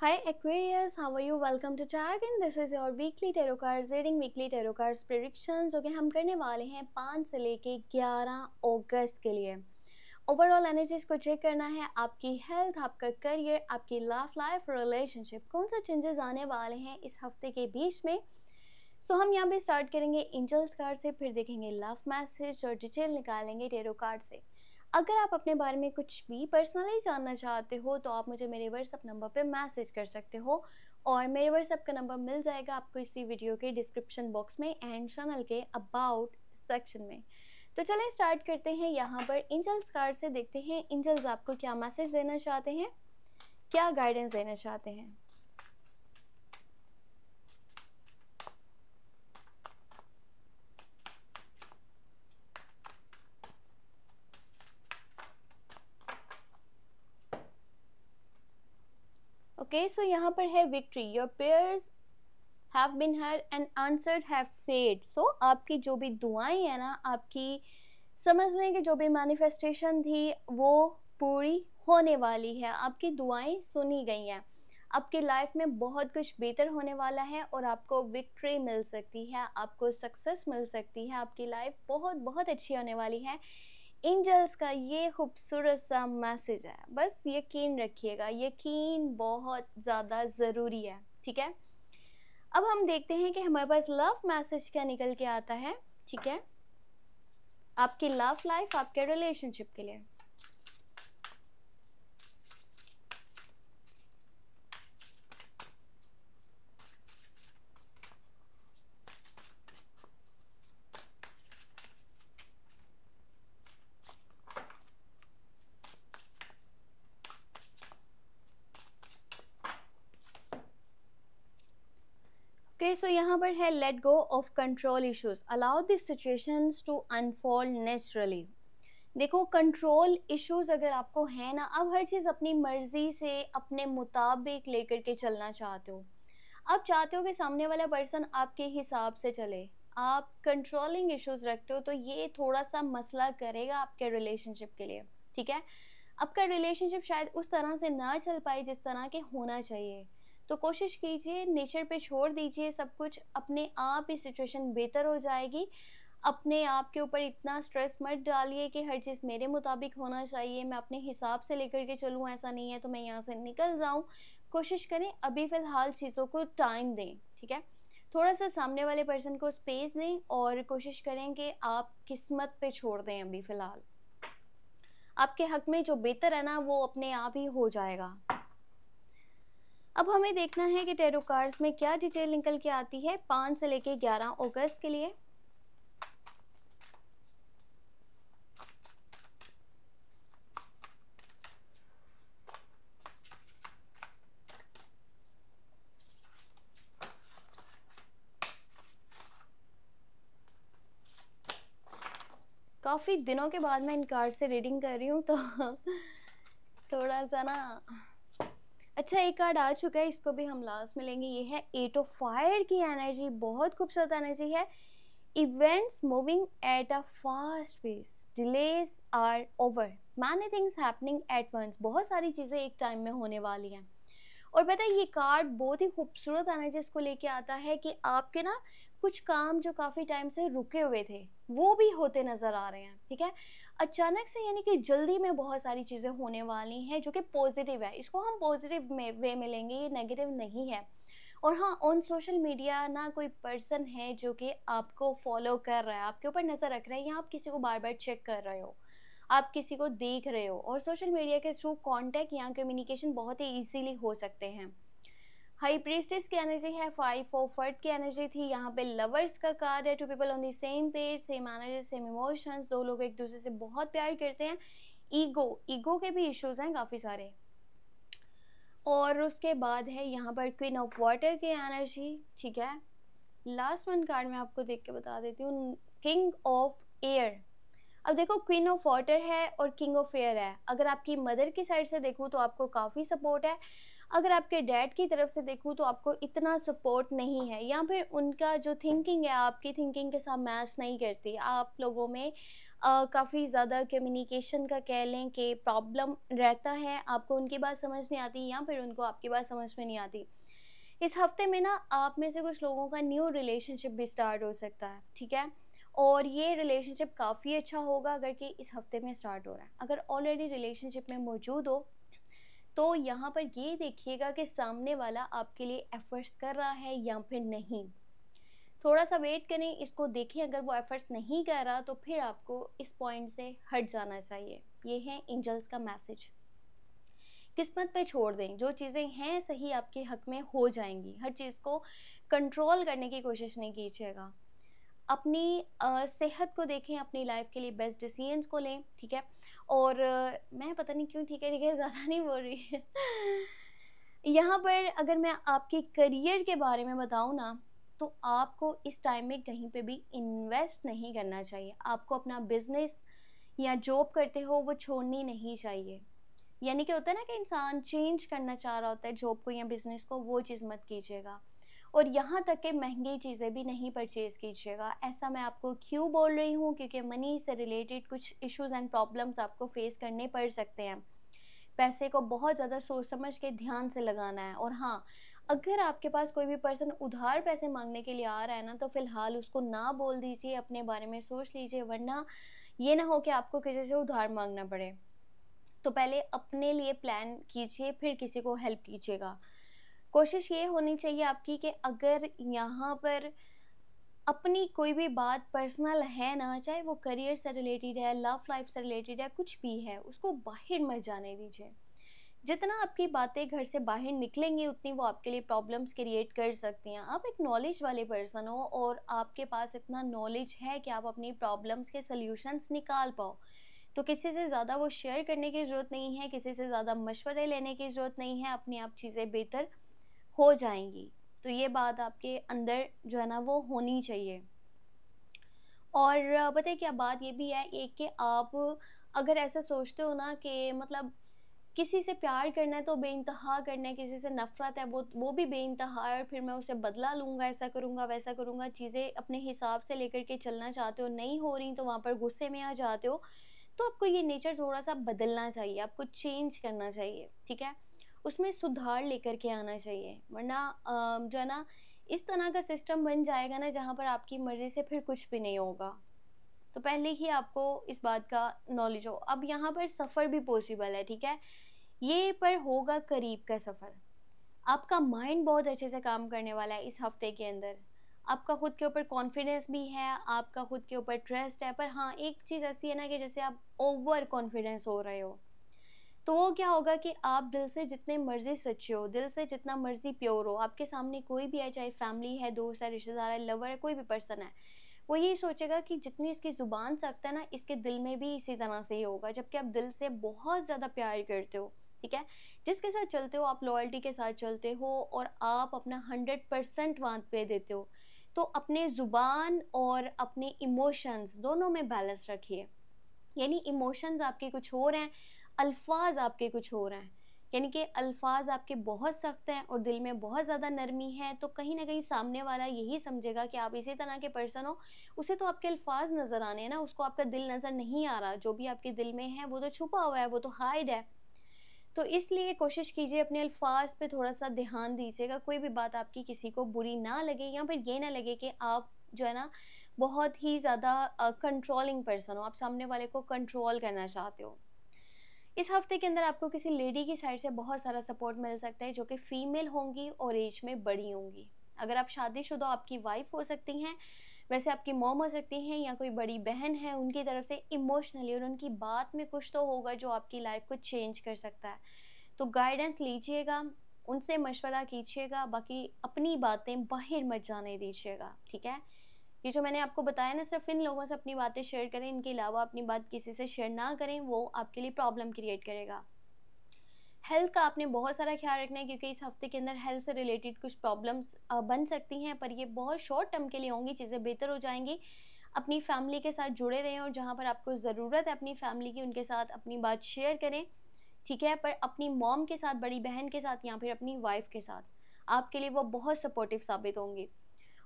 Hi Aquarius, how are you? Welcome to Tag and this is your weekly tarot cards reading, weekly tarot cards predictions जो कि हम करने वाले हैं 5 से लेके 11 अगस्त के लिए। ओवरऑल एनर्जीज को चेक करना है, आपकी हेल्थ, आपका करियर, आपकी लव लाइफ, रिलेशनशिप, कौन सा चेंजेस आने वाले हैं इस हफ्ते के बीच में। हम यहाँ पे स्टार्ट करेंगे एंजल्स कार्ड से, फिर देखेंगे लव मैसेज और डिटेल निकालेंगे टेरो कार्ड से। अगर आप अपने बारे में कुछ भी पर्सनली जानना चाहते हो तो आप मुझे मेरे व्हाट्सएप नंबर पे मैसेज कर सकते हो और मेरे व्हाट्सएप का नंबर मिल जाएगा आपको इसी वीडियो के डिस्क्रिप्शन बॉक्स में एंड चैनल के अबाउट सेक्शन में। तो चलें स्टार्ट करते हैं। यहाँ पर एंजल्स कार्ड से देखते हैं एंजल्स आपको क्या मैसेज देना चाहते हैं, क्या गाइडेंस देना चाहते हैं। ओके, सो यहाँ पर है victory, your prayers have been heard and answered have fade. So आपकी जो भी दुआएं है ना, आपकी समझने की जो भी मैनिफेस्टेशन थी वो पूरी होने वाली है। आपकी दुआएं सुनी गई हैं, आपकी लाइफ में बहुत कुछ बेहतर होने वाला है और आपको विक्ट्री मिल सकती है, आपको सक्सेस मिल सकती है, आपकी लाइफ बहुत बहुत अच्छी होने वाली है। एंजल्स का ये खूबसूरत सा मैसेज है, बस यकीन रखिएगा, यकीन बहुत ज़्यादा ज़रूरी है। ठीक है, अब हम देखते हैं कि हमारे पास लव मैसेज क्या निकल के आता है। ठीक है, आपकी लव लाइफ, आपके रिलेशनशिप के लिए। ओके, सो यहाँ पर है let go of control issues, allow this situations to unfold naturally. देखो, कंट्रोल इश्यूज अगर आपको है ना, अब हर चीज़ अपनी मर्जी से अपने मुताबिक लेकर के चलना चाहते हो, आप चाहते हो कि सामने वाला पर्सन आपके हिसाब से चले, आप कंट्रोलिंग इश्यूज रखते हो, तो ये थोड़ा सा मसला करेगा आपके रिलेशनशिप के लिए। ठीक है, आपका रिलेशनशिप शायद उस तरह से ना चल पाए जिस तरह के होना चाहिए, तो कोशिश कीजिए, नेचर पे छोड़ दीजिए सब कुछ, अपने आप ही सिचुएशन बेहतर हो जाएगी। अपने आप के ऊपर इतना स्ट्रेस मत डालिए कि हर चीज़ मेरे मुताबिक होना चाहिए, मैं अपने हिसाब से लेकर के चलूँ, ऐसा नहीं है तो मैं यहाँ से निकल जाऊँ। कोशिश करें अभी फ़िलहाल चीज़ों को टाइम दें। ठीक है, थोड़ा सा सामने वाले पर्सन को स्पेस दें और कोशिश करें कि आप किस्मत पे छोड़ दें। अभी फ़िलहाल आपके हक में जो बेहतर है ना वो अपने आप ही हो जाएगा। अब हमें देखना है कि टैरो कार्ड्स में क्या डिटेल निकल के आती है 5 से लेके 11 अगस्त के लिए। काफ़ी दिनों के बाद मैं इन कार्ड से रीडिंग कर रही हूँ तो थोड़ा सा ना अच्छा, एक कार्ड आ चुका है, इसको भी हम लास्ट में लेंगे। ये है 8 ऑफ फायर की एनर्जी, बहुत खूबसूरत एनर्जी है। Events moving at a fast pace, delays are over, many things happening at once, बहुत सारी चीज़ें एक टाइम में होने वाली हैं। और पता है, ये कार्ड बहुत ही खूबसूरत एनर्जीज को लेके आता है कि आपके ना कुछ काम जो काफ़ी टाइम से रुके हुए थे वो भी होते नज़र आ रहे हैं। ठीक है, अचानक से, यानी कि जल्दी में बहुत सारी चीज़ें होने वाली हैं जो कि पॉजिटिव है, इसको हम पॉजिटिव में वे में लेंगे, ये नेगेटिव नहीं है। और हाँ, ऑन सोशल मीडिया ना कोई पर्सन है जो कि आपको फॉलो कर रहा है, आपके ऊपर नज़र रख रहा है, या आप किसी को बार बार चेक कर रहे हो, आप किसी को देख रहे हो, और सोशल मीडिया के थ्रू कांटेक्ट या कम्युनिकेशन बहुत ही इजीली हो सकते हैं। हाई प्रीस्टेस की एनर्जी है, 5 ऑफ फर्ट की एनर्जी थी, यहाँ पे लवर्स का कार्ड है, two people on the same page, same energy, same emotions, दो लोग एक दूसरे से बहुत प्यार करते हैं। ईगो के भी इश्यूज हैं काफ़ी सारे। और उसके बाद है यहाँ पर क्वीन ऑफ वाटर की एनर्जी। ठीक है, लास्ट वन कार्ड मैं आपको देख के बता देती हूँ, किंग ऑफ एयर। अब देखो, क्वीन ऑफ वाटर है और किंग ऑफ एयर है। अगर आपकी मदर की साइड से देखूँ तो आपको काफ़ी सपोर्ट है, अगर आपके डैड की तरफ से देखूँ तो आपको इतना सपोर्ट नहीं है, या फिर उनका जो थिंकिंग है आपकी थिंकिंग के साथ मैच नहीं करती। आप लोगों में काफ़ी ज़्यादा कम्युनिकेशन का कह लें कि प्रॉब्लम रहता है, आपको उनकी बात समझ नहीं आती या फिर उनको आपकी बात समझ में नहीं आती। इस हफ्ते में ना आप में से कुछ लोगों का न्यू रिलेशनशिप भी स्टार्ट हो सकता है, ठीक है? और ये रिलेशनशिप काफ़ी अच्छा होगा अगर कि इस हफ्ते में स्टार्ट हो रहा है। अगर ऑलरेडी रिलेशनशिप में मौजूद हो तो यहाँ पर ये देखिएगा कि सामने वाला आपके लिए एफर्ट्स कर रहा है या फिर नहीं। थोड़ा सा वेट करें, इसको देखें, अगर वो एफर्ट्स नहीं कर रहा तो फिर आपको इस पॉइंट से हट जाना चाहिए। ये है एंजल्स का मैसेज। किस्मत पे छोड़ दें, जो चीज़ें हैं सही आपके हक में हो जाएंगी। हर चीज़ को कंट्रोल करने की कोशिश नहीं कीजिएगा। अपनी सेहत को देखें, अपनी लाइफ के लिए बेस्ट डिसीजंस को लें, ठीक है? और मैं पता नहीं क्यों ठीक है ज़्यादा नहीं बोल रही यहाँ पर अगर मैं आपके करियर के बारे में बताऊँ ना, तो आपको इस टाइम में कहीं पे भी इन्वेस्ट नहीं करना चाहिए। आपको अपना बिजनेस या जॉब करते हो वो छोड़नी नहीं चाहिए। यानी कि होता है ना कि इंसान चेंज करना चाह रहा होता है जॉब को या बिजनेस को, वो चीज़ मत कीजिएगा। और यहाँ तक कि महंगी चीज़ें भी नहीं परचेज़ कीजिएगा। ऐसा मैं आपको क्यों बोल रही हूँ, क्योंकि मनी से रिलेटेड कुछ इश्यूज़ एंड प्रॉब्लम्स आपको फेस करने पड़ सकते हैं। पैसे को बहुत ज़्यादा सोच समझ के ध्यान से लगाना है। और हाँ, अगर आपके पास कोई भी पर्सन उधार पैसे मांगने के लिए आ रहा है ना, तो फ़िलहाल उसको ना बोल दीजिए, अपने बारे में सोच लीजिए, वरना ये ना हो कि आपको किसी से उधार मांगना पड़े। तो पहले अपने लिए प्लान कीजिए, फिर किसी को हेल्प कीजिएगा। कोशिश ये होनी चाहिए आपकी कि अगर यहाँ पर अपनी कोई भी बात पर्सनल है ना, चाहे वो करियर से रिलेटेड है, लव लाइफ से रिलेटेड है, कुछ भी है, उसको बाहर मत जाने दीजिए। जितना आपकी बातें घर से बाहर निकलेंगी उतनी वो आपके लिए प्रॉब्लम्स क्रिएट कर सकती हैं। आप एक नॉलेज वाले पर्सन हो और आपके पास इतना नॉलेज है कि आप अपनी प्रॉब्लम्स के सॉल्यूशंस निकाल पाओ, तो किसी से ज़्यादा वो शेयर करने की ज़रूरत नहीं है, किसी से ज़्यादा मशवरे लेने की ज़रूरत नहीं है। अपने आप चीज़ें बेहतर हो जाएंगी। तो ये बात आपके अंदर जो है ना वो होनी चाहिए। और पता है क्या बात ये भी है एक, कि आप अगर ऐसा सोचते हो ना कि मतलब किसी से प्यार करना है तो बेइंतहा करना है, किसी से नफ़रत है वो भी बेइंतहा है, और फिर मैं उससे बदला लूँगा, ऐसा करूँगा, वैसा करूँगा, चीज़ें अपने हिसाब से लेकर के चलना चाहते हो, नहीं हो रही तो वहाँ पर गुस्से में आ जाते हो। तो आपको ये नेचर थोड़ा-सा बदलना चाहिए, आपको चेंज करना चाहिए, ठीक है? उसमें सुधार लेकर के आना चाहिए, वरना जो है ना इस तरह का सिस्टम बन जाएगा ना जहाँ पर आपकी मर्ज़ी से फिर कुछ भी नहीं होगा। तो पहले ही आपको इस बात का नॉलेज हो। अब यहाँ पर सफ़र भी पॉसिबल है, ठीक है? ये पर होगा करीब का सफ़र। आपका माइंड बहुत अच्छे से काम करने वाला है इस हफ्ते के अंदर। आपका खुद के ऊपर कॉन्फिडेंस भी है, आपका खुद के ऊपर ट्रस्ट है, पर हाँ, एक चीज़ ऐसी है ना कि जैसे आप ओवर कॉन्फिडेंस हो रहे हो, तो वो क्या होगा कि आप दिल से जितने मर्ज़ी सच्चे हो, दिल से जितना मर्ज़ी प्योर हो, आपके सामने कोई भी है, चाहे फैमिली है, दोस्त है, रिश्तेदार है, लवर है, कोई भी पर्सन है, वो यही सोचेगा कि जितनी इसकी ज़ुबान सख्त है ना, इसके दिल में भी इसी तरह से ही होगा। जबकि आप दिल से बहुत ज़्यादा प्यार करते हो, ठीक है? जिसके साथ चलते हो आप लॉयल्टी के साथ चलते हो और आप अपना 100% वहाँ पे देते हो। तो अपने ज़ुबान और अपने इमोशंस दोनों में बैलेंस रखिए। यानी इमोशंस आपके कुछ और हैं, अल्फाज आपके कुछ और हैं। यानी कि अल्फाज आपके बहुत सख्त हैं और दिल में बहुत ज़्यादा नरमी है, तो कहीं ना कहीं सामने वाला यही समझेगा कि आप इसी तरह के पर्सन हो। उसे तो आपके अल्फाज नज़र आने हैं ना, उसको आपका दिल नज़र नहीं आ रहा। जो भी आपके दिल में है वो तो छुपा हुआ है, वो तो हाइड है। तो इसलिए कोशिश कीजिए अपने अल्फाज पे थोड़ा सा ध्यान दीजिएगा। कोई भी बात आपकी किसी को बुरी ना लगे, या फिर ये ना लगे कि आप जो है ना बहुत ही ज़्यादा कंट्रोलिंग पर्सन हो, आप सामने वाले को कंट्रोल करना चाहते हो। इस हफ्ते के अंदर आपको किसी लेडी की साइड से बहुत सारा सपोर्ट मिल सकता है, जो कि फीमेल होंगी और एज में बड़ी होंगी। अगर आप शादीशुदा आपकी वाइफ हो सकती हैं, वैसे आपकी मॉम हो सकती हैं, या कोई बड़ी बहन है, उनकी तरफ से इमोशनली और उनकी बात में कुछ तो होगा जो आपकी लाइफ को चेंज कर सकता है। तो गाइडेंस लीजिएगा, उनसे मशवरा कीजिएगा, बाकी अपनी बातें बाहर मत जाने दीजिएगा, ठीक है? ये जो मैंने आपको बताया ना, सिर्फ इन लोगों से अपनी बातें शेयर करें, इनके अलावा अपनी बात किसी से शेयर ना करें, वो आपके लिए प्रॉब्लम क्रिएट करेगा। हेल्थ का आपने बहुत सारा ख्याल रखना है, क्योंकि इस हफ्ते के अंदर हेल्थ से रिलेटेड कुछ प्रॉब्लम्स बन सकती हैं, पर ये बहुत शॉर्ट टर्म के लिए होंगी, चीज़ें बेहतर हो जाएंगी। अपनी फैमिली के साथ जुड़े रहें और जहाँ पर आपको ज़रूरत है अपनी फैमिली की, उनके साथ अपनी बात शेयर करें, ठीक है? पर अपनी मॉम के साथ, बड़ी बहन के साथ, या फिर अपनी वाइफ के साथ, आपके लिए वो बहुत सपोर्टिव साबित होंगी।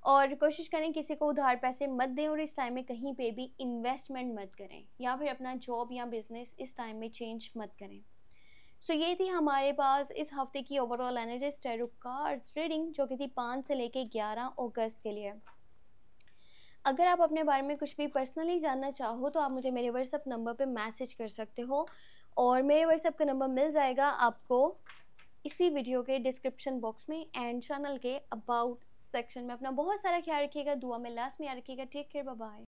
और कोशिश करें किसी को उधार पैसे मत दें और इस टाइम में कहीं पे भी इन्वेस्टमेंट मत करें या फिर अपना जॉब या बिजनेस इस टाइम में चेंज मत करें। सो ये थी हमारे पास इस हफ्ते की overall energy tarot cards reading, जो कि थी 5 से लेके 11 अगस्त के लिए। अगर आप अपने बारे में कुछ भी पर्सनली जानना चाहो तो आप मुझे मेरे व्हाट्सएप नंबर पे मैसेज कर सकते हो, और मेरे व्हाट्सएप का नंबर मिल जाएगा आपको इसी वीडियो के डिस्क्रिप्शन बॉक्स में एंड चैनल के अबाउट सेक्शन में। अपना बहुत सारा ख्याल रखिएगा, दुआ में लास्ट में याद रखिएगा। Take care, bye bye.